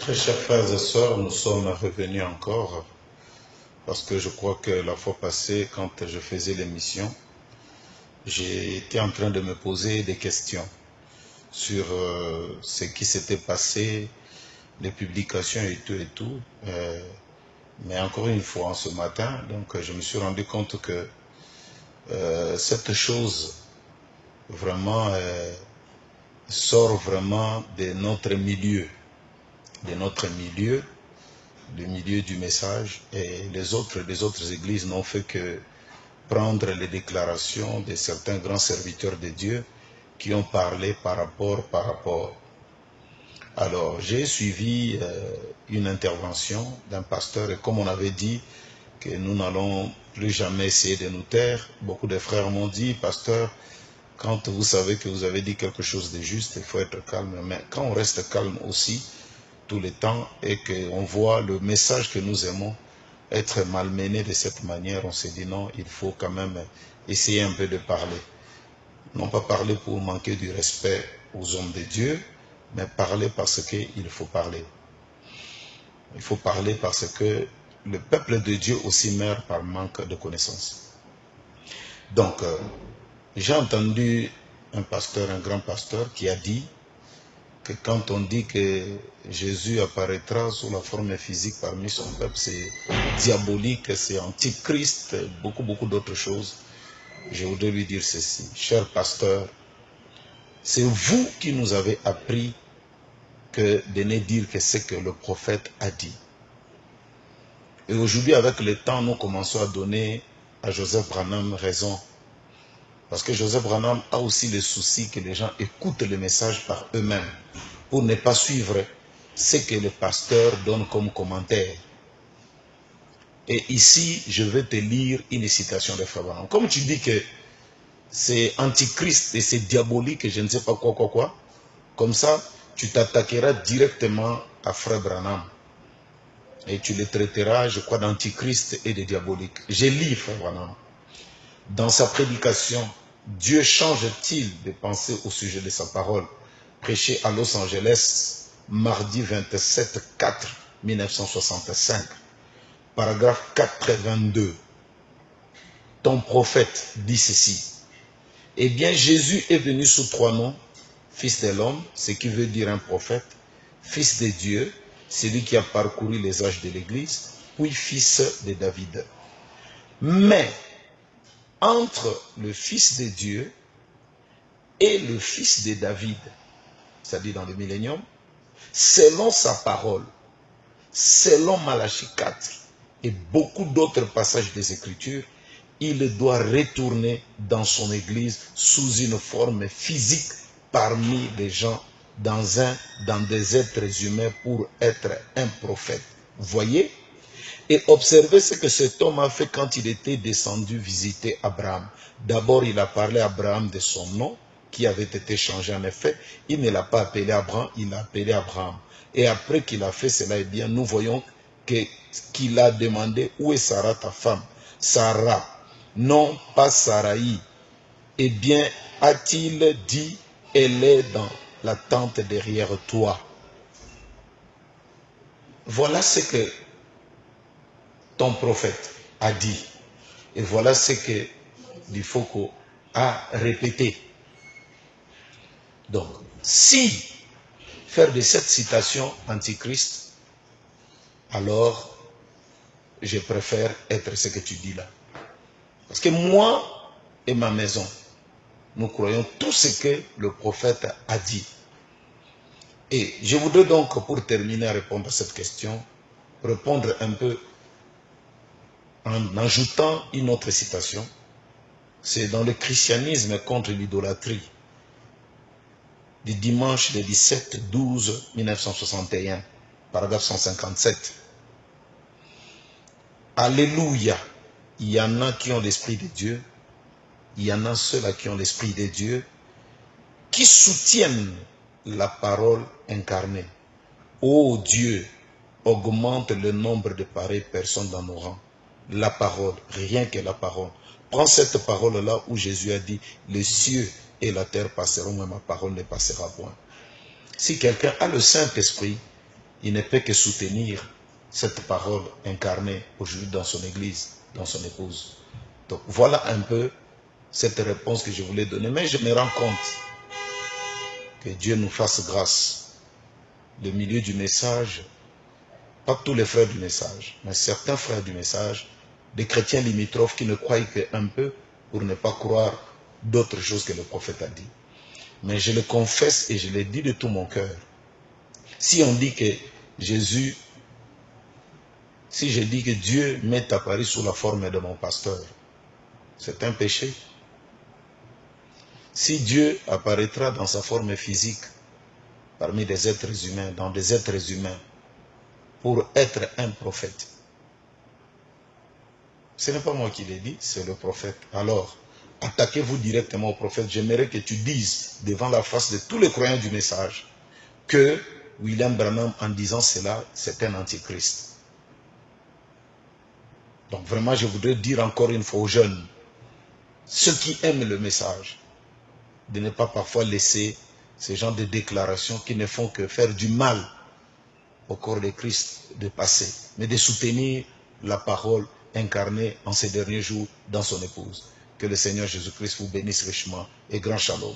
Très chers frères et sœurs, nous sommes revenus encore parce que je crois que la fois passée, quand je faisais l'émission, j'ai été en train de me poser des questions sur ce qui s'était passé, les publications et tout. Mais encore une fois, ce matin, donc je me suis rendu compte que cette chose vraiment sort vraiment de notre milieu, le milieu du message, et les autres églises n'ont fait que prendre les déclarations de certains grands serviteurs de Dieu qui ont parlé par rapport. Alors, j'ai suivi une intervention d'un pasteur, et comme on avait dit que nous n'allons plus jamais essayer de nous taire, beaucoup de frères m'ont dit, pasteur, quand vous savez que vous avez dit quelque chose de juste, il faut être calme. Mais quand on reste calme aussi, tout le temps, et qu'on voit le message que nous aimons être malmené de cette manière, on s'est dit non, il faut quand même essayer un peu de parler. Non pas parler pour manquer du respect aux hommes de Dieu, mais parler parce qu'il faut parler. Il faut parler parce que le peuple de Dieu aussi meurt par manque de connaissances. Donc, j'ai entendu un pasteur, un grand pasteur, qui a dit que quand on dit que Jésus apparaîtra sous la forme physique parmi son peuple, c'est diabolique, c'est antichrist, beaucoup d'autres choses. Je voudrais lui dire ceci, cher pasteur, c'est vous qui nous avez appris que de ne dire que ce que le prophète a dit. Et aujourd'hui, avec le temps, nous commençons à donner à Joseph Branham raison. Parce que Joseph Branham a aussi le souci que les gens écoutent le message par eux-mêmes, pour ne pas suivre ce que le pasteur donne comme commentaire. Et ici, je vais te lire une citation de Frère Branham. Comme tu dis que c'est antichrist et c'est diabolique et je ne sais pas quoi, comme ça, tu t'attaqueras directement à Frère Branham. Et tu le traiteras, je crois, d'antichrist et de diabolique. J'ai lu Frère Branham. Dans sa prédication, Dieu change-t-il de pensée au sujet de sa parole, prêchée à Los Angeles, mardi 27/4/1965, paragraphe 82. Ton prophète dit ceci. Eh bien, Jésus est venu sous 3 noms, fils de l'homme, ce qui veut dire un prophète, fils de Dieu, celui qui a parcouru les âges de l'Église, puis fils de David. Mais, entre le fils de Dieu et le fils de David, c'est-à-dire dans le millénium, selon sa parole, selon Malachie 4 et beaucoup d'autres passages des Écritures, il doit retourner dans son église sous une forme physique parmi les gens, dans des êtres humains pour être un prophète. Voyez? Et observez ce que cet homme a fait quand il était descendu visiter Abraham. D'abord, il a parlé à Abraham de son nom, qui avait été changé en effet. Il ne l'a pas appelé Abraham, il l'a appelé Abraham. Et après qu'il a fait cela, eh bien, nous voyons qu'il a demandé, où est Sarah ta femme? Sarah, non pas Saraï. Eh bien, a-t-il dit, elle est dans la tente derrière toi. Voilà ce que ton prophète a dit. Et voilà ce que Difoko a répété. Donc, si faire de cette citation antichrist, alors je préfère être ce que tu dis là. Parce que moi et ma maison, nous croyons tout ce que le prophète a dit. Et je voudrais donc, pour terminer à répondre à cette question, répondre un peu en ajoutant une autre citation. C'est dans le christianisme contre l'idolâtrie du dimanche le 17/12/1961, paragraphe 157. Alléluia, il y en a qui ont l'esprit de Dieu, il y en a ceux-là qui ont l'esprit de Dieu, qui soutiennent la parole incarnée. Ô Dieu, augmente le nombre de pareilles personnes dans nos rangs. La parole, rien que la parole. Prends cette parole-là où Jésus a dit, les cieux et la terre passeront, mais ma parole ne passera point. Si quelqu'un a le Saint-Esprit, il ne peut que soutenir cette parole incarnée aujourd'hui dans son église, dans son épouse. Donc voilà un peu cette réponse que je voulais donner. Mais je me rends compte que Dieu nous fasse grâce. Le milieu du message, pas tous les frères du message, mais certains frères du message, des chrétiens limitrophes qui ne croient qu'un peu pour ne pas croire d'autres choses que le prophète a dit. Mais je le confesse et je le dis de tout mon cœur. Si on dit que Jésus, si je dis que Dieu m'est apparu sous la forme de mon pasteur, c'est un péché. Si Dieu apparaîtra dans sa forme physique, parmi des êtres humains, dans des êtres humains, pour être un prophète, ce n'est pas moi qui l'ai dit, c'est le prophète. Alors, attaquez-vous directement au prophète. J'aimerais que tu dises devant la face de tous les croyants du message que William Branham, en disant cela, c'est un antichrist. Donc vraiment, je voudrais dire encore une fois aux jeunes, ceux qui aiment le message, de ne pas parfois laisser ces genres de déclarations qui ne font que faire du mal au corps de Christ de passer, mais de soutenir la parole incarnée en ces derniers jours dans son épouse. Que le Seigneur Jésus-Christ vous bénisse richement et grand shalom.